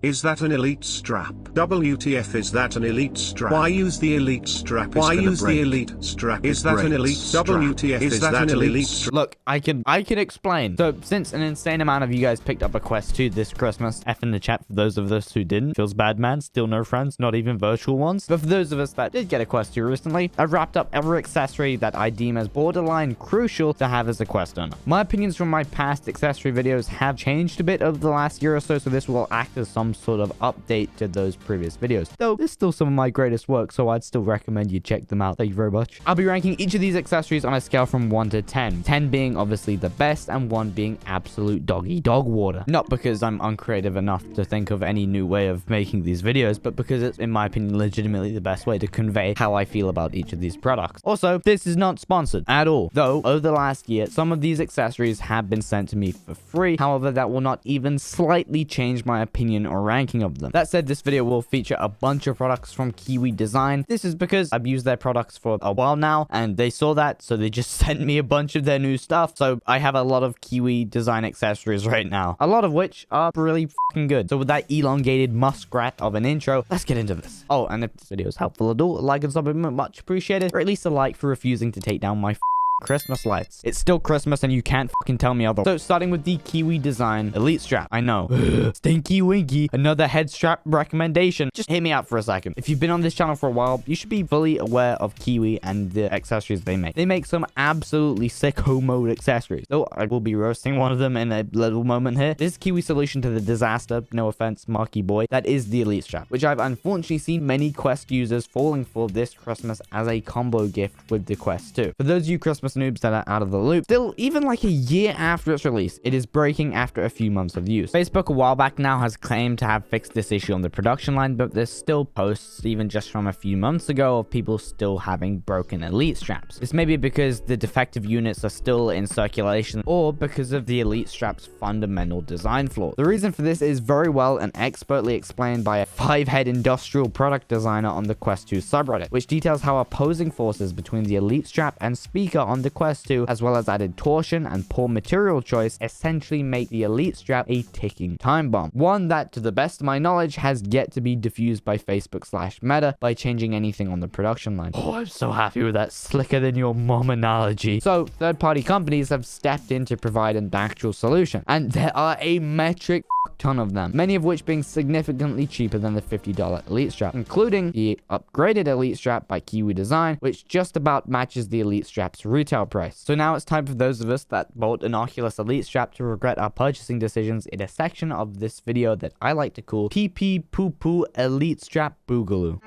Is that an elite strap? WTF, is that an elite strap? Why use the elite strap? Why use the elite strap? Is that an elite strap? WTF, is that an elite strap? Look, I can explain. So since an insane amount of you guys picked up a Quest 2 this Christmas, F in the chat for those of us who didn't. Feels bad, man. Still no friends, not even virtual ones. But for those of us that did get a Quest 2 recently, I've wrapped up every accessory that I deem as borderline crucial to have as a Quest owner. My opinions from my past accessory videos have changed a bit over the last year or so this will act as some sort of update to those previous videos. Though, this is still some of my greatest work, so I'd still recommend you check them out. Thank you very much. I'll be ranking each of these accessories on a scale from 1 to 10. 10 being obviously the best, and 1 being absolute doggy dog water. Not because I'm uncreative enough to think of any new way of making these videos, but because it's, in my opinion, legitimately the best way to convey how I feel about each of these products. Also, this is not sponsored at all. Though, over the last year, some of these accessories have been sent to me for free. However, that will not even slightly change my opinion or ranking of them. That said, this video will feature a bunch of products from Kiwi Design. This is because I've used their products for a while now, and they saw that, so they just sent me a bunch of their new stuff. So I have a lot of Kiwi Design accessories right now, a lot of which are really fucking good. So with that elongated muskrat of an intro, let's get into this. Oh, and if this video is helpful at all, a like and sub would be much appreciated, or at least a like for refusing to take down my Christmas lights. It's still Christmas and you can't fucking tell me otherwise. So starting with the Kiwi Design Elite Strap. I know. Stinky Winky. Another head strap recommendation. Just hear me out for a second. If you've been on this channel for a while, you should be fully aware of Kiwi and the accessories they make. They make some absolutely sicko mode accessories. Though I will be roasting one of them in a little moment here. This is Kiwi's solution to the disaster, no offense, Marky Boy, that is the Elite Strap, which I've unfortunately seen many Quest users falling for this Christmas as a combo gift with the Quest 2. For those of you Christmas noobs that are out of the loop, still, even like a year after its release, it is breaking after a few months of use. Facebook a while back now has claimed to have fixed this issue on the production line, but there's still posts, even just from a few months ago, of people still having broken Elite Straps. This may be because the defective units are still in circulation, or because of the Elite Strap's fundamental design flaw. The reason for this is very well and expertly explained by a 5-head industrial product designer on the Quest 2 subreddit, which details how opposing forces between the Elite Strap and speaker on the Quest 2, as well as added torsion and poor material choice, essentially make the Elite Strap a ticking time bomb. One that, to the best of my knowledge, has yet to be diffused by Facebook/Meta by changing anything on the production line. Oh, I'm so happy with that slicker than your mom analogy. So, third-party companies have stepped in to provide an actual solution, and there are a metric ton of them, many of which being significantly cheaper than the $50 Elite Strap, including the upgraded Elite Strap by Kiwi Design, which just about matches the Elite Strap's retail price. So now it's time for those of us that bought an Oculus Elite Strap to regret our purchasing decisions in a section of this video that I like to call PP Poo Poo Elite Strap Boogaloo.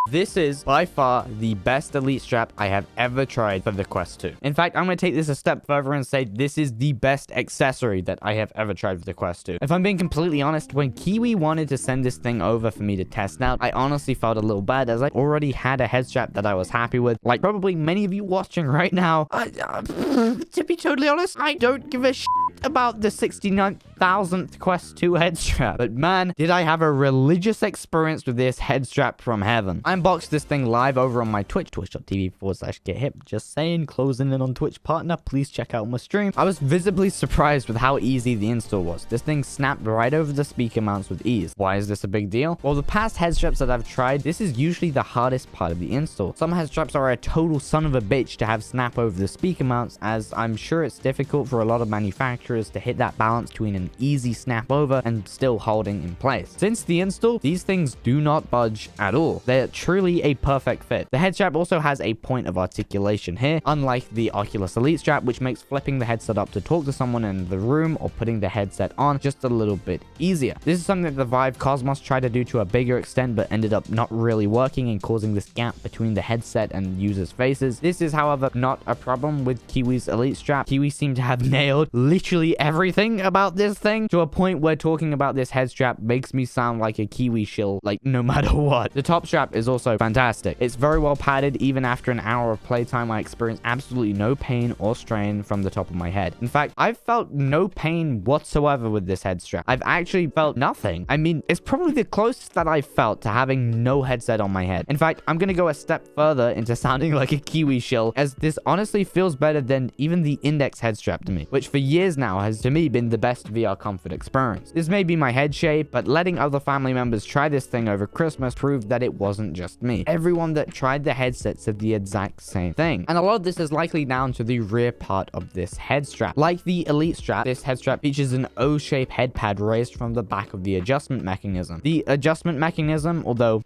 This is by far the best Elite Strap I have ever tried for the Quest 2. In fact, I'm going to take this a step further and say this is the best accessory that I have ever tried for the Quest 2. If I'm being completely honest, when Kiwi wanted to send this thing over for me to test out, I honestly felt a little bad as I already had a head strap that I was happy with. Like probably many of you watching right now. To be totally honest, I don't give a shit about the 69,000th Quest 2 head strap. But man, did I have a religious experience with this head strap from heaven. I unboxed this thing live over on my Twitch, twitch.tv/GetHip. Just saying, closing in on Twitch partner, please check out my stream. I was visibly surprised with how easy the install was. This thing snapped right over the speaker mounts with ease. Why is this a big deal? Well, the past head straps that I've tried, this is usually the hardest part of the install. Some head straps are a total son of a bitch to have snap over the speaker mounts, as I'm sure it's difficult for a lot of manufacturers to hit that balance between an easy snap over and still holding in place. Since the install, these things do not budge at all. They're truly a perfect fit. The head strap also has a point of articulation here, unlike the Oculus Elite Strap, which makes flipping the headset up to talk to someone in the room or putting the headset on just a little bit easier. This is something that the Vive Cosmos tried to do to a bigger extent, but ended up not really working and causing this gap between the headset and users' faces. This is, however, not a problem with Kiwi's Elite Strap. Kiwi seem to have nailed literally literally everything about this thing, to a point where talking about this head strap makes me sound like a Kiwi shill, like no matter what. The top strap is also fantastic. It's very well padded. Even after an hour of playtime, I experienced absolutely no pain or strain from the top of my head. In fact, I've felt no pain whatsoever with this head strap. I've actually felt nothing. I mean, it's probably the closest that I've felt to having no headset on my head. In fact, I'm gonna go a step further into sounding like a Kiwi shill, as this honestly feels better than even the Index head strap to me, which for years now has to me been the best VR comfort experience. This may be my head shape, but letting other family members try this thing over Christmas proved that it wasn't just me. Everyone that tried the headset said the exact same thing. And a lot of this is likely down to the rear part of this head strap. Like the Elite strap, this head strap features an O-shaped head pad raised from the back of the adjustment mechanism. The adjustment mechanism, although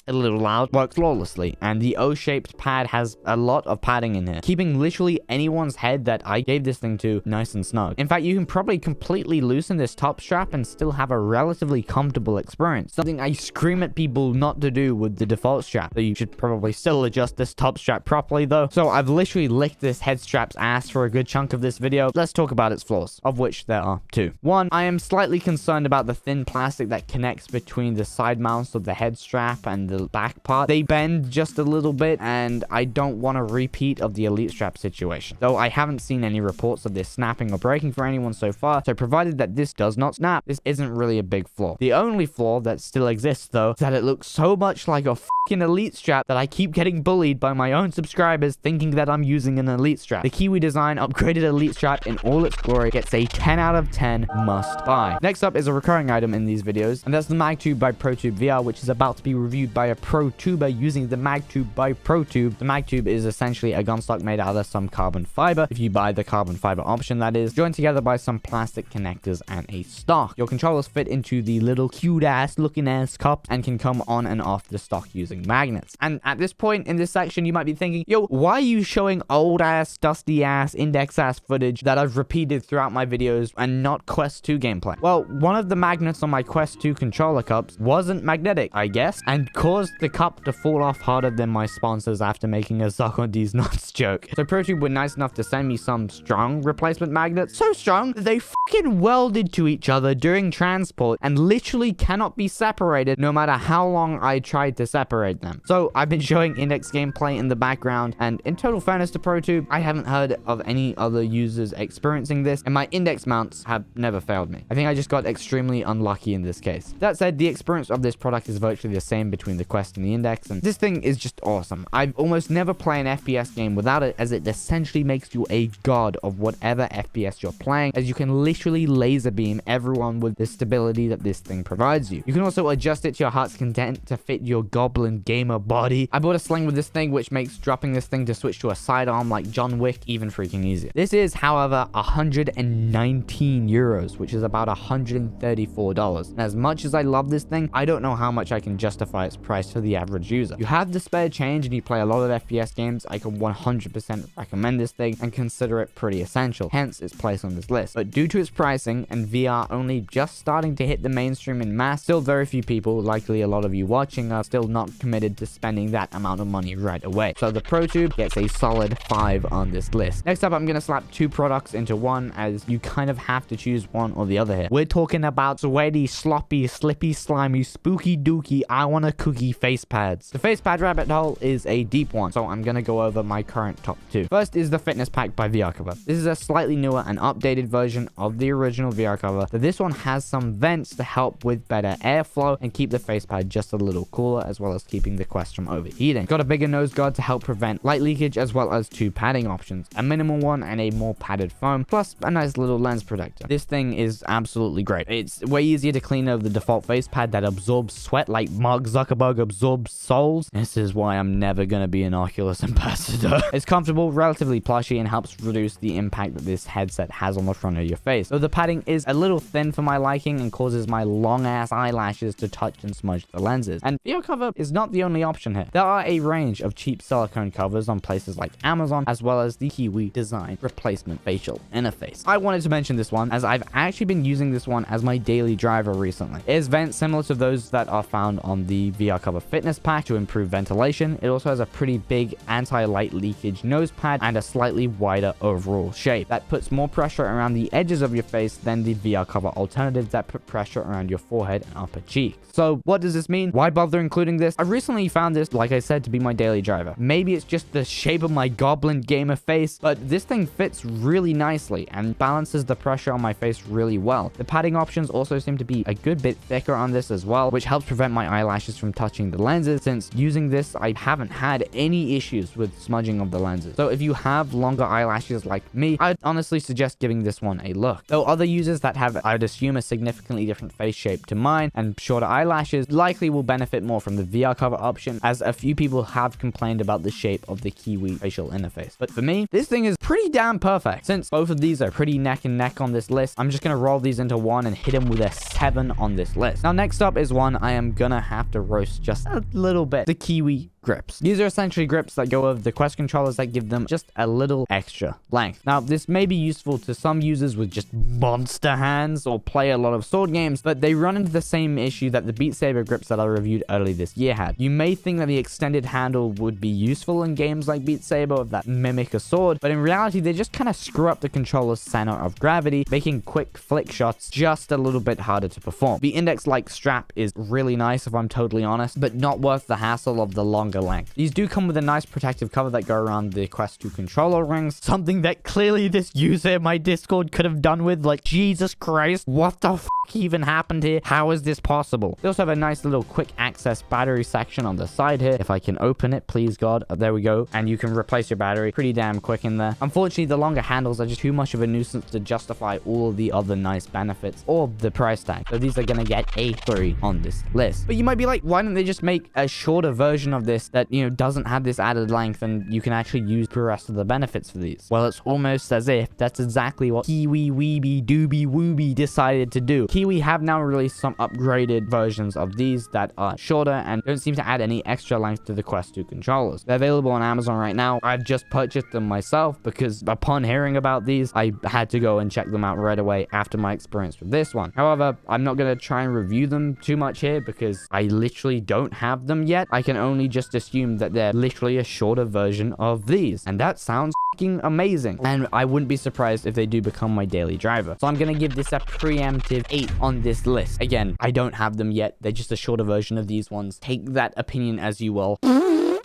a little loud, works flawlessly, and the O-shaped pad has a lot of padding in here, keeping literally anyone's head that I gave this thing to nice and snug. In fact, you can probably completely loosen this top strap and still have a relatively comfortable experience, something I scream at people not to do with the default strap. So you should probably still adjust this top strap properly though. So I've literally licked this head strap's ass for a good chunk of this video. Let's talk about its flaws, of which there are two. One, I am slightly concerned about the thin plastic that connects between the side mounts of the head strap and the back part. They bend just a little bit, and I don't want a repeat of the Elite strap situation. Though I haven't seen any reports of this snapping or breaking for anyone so far, so provided that this does not snap, this isn't really a big flaw. The only flaw that still exists though, is that it looks so much like a fucking Elite strap that I keep getting bullied by my own subscribers thinking that I'm using an Elite strap. The Kiwi Design upgraded Elite strap in all its glory gets a 10 out of 10 must buy. Next up is a recurring item in these videos, and that's the MagTube by ProTube VR, which is about to be reviewed by a pro tuber using the MagTube by ProTube. The MagTube is essentially a gun stock made out of some carbon fiber, if you buy the carbon fiber option that is, joined together by some plastic connectors and a stock. Your controllers fit into the little cute ass looking ass cups and can come on and off the stock using magnets. And at this point in this section, you might be thinking, yo, why are you showing old ass, dusty ass, Index ass footage that I've repeated throughout my videos and not Quest 2 gameplay? Well, one of the magnets on my Quest 2 controller cups wasn't magnetic, I guess, and caused the cup to fall off harder than my sponsors after making a suck on these nuts joke. So ProTube were nice enough to send me some strong replacement magnets, so strong that they fucking welded to each other during transport and literally cannot be separated no matter how long I tried to separate them. So I've been showing Index gameplay in the background, and in total fairness to ProTube, I haven't heard of any other users experiencing this, and my Index mounts have never failed me. I think I just got extremely unlucky in this case. That said, the experience of this product is virtually the same between the Quest and the Index, and this thing is just awesome. I almost never play an FPS game without it, as it essentially makes you a god of whatever FPS you're playing, as you can literally laser beam everyone with the stability that this thing provides you. You can also adjust it to your heart's content to fit your goblin gamer body. I bought a sling with this thing, which makes dropping this thing to switch to a sidearm like John Wick even freaking easier. This is, however, 119 euros, which is about $134. And as much as I love this thing, I don't know how much I can justify its price for the average user. You have the spare change and you play a lot of FPS games, I can 100% recommend this thing and consider it pretty essential, hence its place on this list. But due to its pricing and VR only just starting to hit the mainstream in mass, still very few people, likely a lot of you watching, are still not committed to spending that amount of money right away. So the ProTube gets a solid 5 on this list. Next up, I'm going to slap two products into one, as you kind of have to choose one or the other here. We're talking about sweaty, sloppy, slippy, slimy, spooky dooky, I want a cookie face pads. The face pad rabbit hole is a deep one, so I'm going to go over my current top two. First is the fitness pack by VR Cover. This is a slightly newer and updated version of the original VR Cover, but this one has some vents to help with better airflow and keep the face pad just a little cooler, as well as keeping the Quest from overheating. Got a bigger nose guard to help prevent light leakage, as well as two padding options, a minimal one and a more padded foam, plus a nice little lens protector. This thing is absolutely great. It's way easier to clean over the default face pad that absorbs sweat like Mark Zuckerberg absorbs souls. This is why I'm never gonna be an Oculus ambassador. It's comfortable, relatively plushy, and helps reduce the impact that this headset has on the front of your face. Though the padding is a little thin for my liking and causes my long ass eyelashes to touch and smudge the lenses. And VR Cover is not the only option here. There are a range of cheap silicone covers on places like Amazon, as well as the Kiwi Design replacement facial interface. I wanted to mention this one, as I've actually been using this one as my daily driver recently. It has vents similar to those that are found on the VR VR cover fitness pack to improve ventilation. It also has a pretty big anti-light leakage nose pad and a slightly wider overall shape that puts more pressure around the edges of your face than the VR cover alternatives that put pressure around your forehead and upper cheek. So what does this mean? Why bother including this? I recently found this, like I said, to be my daily driver. Maybe it's just the shape of my goblin gamer face, but this thing fits really nicely and balances the pressure on my face really well. The padding options also seem to be a good bit thicker on this as well, which helps prevent my eyelashes from touching the lenses. Since using this, I haven't had any issues with smudging of the lenses. So if you have longer eyelashes like me, I'd honestly suggest giving this one a look. Though other users that have, I'd assume, a significantly different face shape to mine and shorter eyelashes likely will benefit more from the VR cover option, as a few people have complained about the shape of the Kiwi facial interface. But for me, this thing is pretty damn perfect. Since both of these are pretty neck and neck on this list, I'm just gonna roll these into one and hit them with a 7 on this list. Now next up is one I am gonna have to roast just a little bit: the Kiwi grips. These are essentially grips that go over the Quest controllers that give them just a little extra length. Now, this may be useful to some users with just monster hands or play a lot of sword games, but they run into the same issue that the Beat Saber grips that I reviewed early this year had. You may think that the extended handle would be useful in games like Beat Saber that mimic a sword, but in reality, they just kind of screw up the controller's center of gravity, making quick flick shots just a little bit harder to perform. The index-like strap is really nice, if I'm totally honest, but not worth the hassle of the longer length. These do come with a nice protective cover that go around the Quest 2 controller rings, something that clearly this user in my Discord could have done with. Like, Jesus Christ, what the f even happened here? How is this possible? They also have a nice little quick access battery section on the side here. If I can open it, please God. There we go. And you can replace your battery pretty damn quick in there. Unfortunately, the longer handles are just too much of a nuisance to justify all the other nice benefits or the price tag. So these are gonna get a 3 on this list. But you might be like, why don't they just make a shorter version of this that, you know, doesn't have this added length and you can actually use the rest of the benefits for these? Well, it's almost as if that's exactly what Kiwi Weeby Doobie Wooby decided to do. Kiwi have now released some upgraded versions of these that are shorter and don't seem to add any extra length to the Quest 2 controllers. They're available on Amazon right now. I just purchased them myself because upon hearing about these, I had to go and check them out right away after my experience with this one. However, I'm not going to try and review them too much here because I literally don't have them yet. I can only just assume that they're literally a shorter version of these, and that sounds amazing, and I wouldn't be surprised if they do become my daily driver. So I'm gonna give this a preemptive 8 on this list. Again, I don't have them yet. They're just a shorter version of these ones. Take that opinion as you will.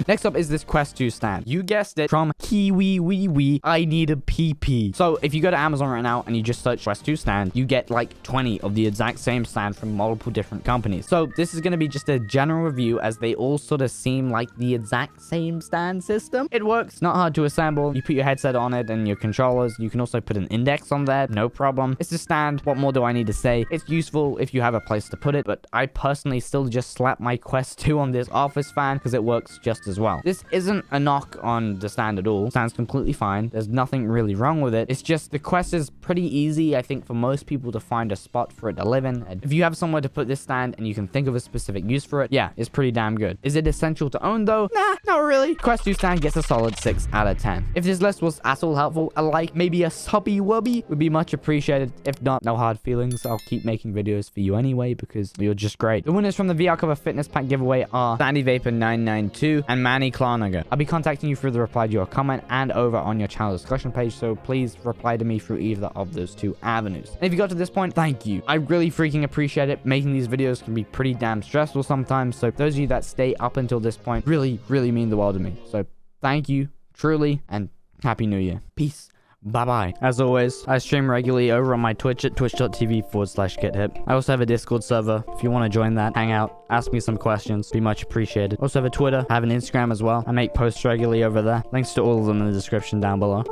Next up is this Quest 2 stand. You guessed it, from Kiwi Wee Wee, I need a PP. So if you go to Amazon right now and you just search Quest 2 stand, you get like 20 of the exact same stand from multiple different companies. So this is going to be just a general review, as they all sort of seem like the exact same stand system. It works, not hard to assemble. You put your headset on it and your controllers. You can also put an index on there, no problem. It's a stand. What more do I need to say? It's useful if you have a place to put it, but I personally still just slap my Quest 2 on this office fan because it works just as well. This isn't a knock on the stand at all. It stands completely fine. There's nothing really wrong with it. It's just the Quest is pretty easy, I think, for most people to find a spot for it to live in. And if you have somewhere to put this stand and you can think of a specific use for it, yeah, it's pretty damn good. Is it essential to own though? Nah, not really. Quest 2 stand gets a solid 6 out of 10. If this list was at all helpful, a like, maybe a subby wubby would be much appreciated. If not, no hard feelings. I'll keep making videos for you anyway because you're just great. The winners from the VR cover fitness pack giveaway are Sandy Vapor 992 and Manny Klarnager. I'll be contacting you through the reply to your comment and over on your channel discussion page, so please reply to me through either of those 2 avenues. And if you got to this point, thank you. I really freaking appreciate it. Making these videos can be pretty damn stressful sometimes, so those of you that stay up until this point really mean the world to me. So thank you, truly, and Happy New Year. Peace. Bye-bye. As always, I stream regularly over on my Twitch at twitch.tv/GetHip. I also have a Discord server. If you want to join that, hang out, ask me some questions, be much appreciated. Also have a Twitter, I have an Instagram as well. I make posts regularly over there. Links to all of them in the description down below.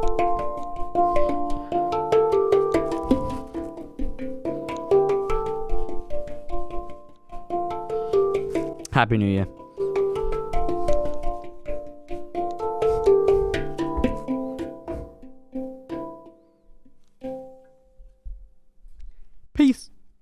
Happy New Year. Peace.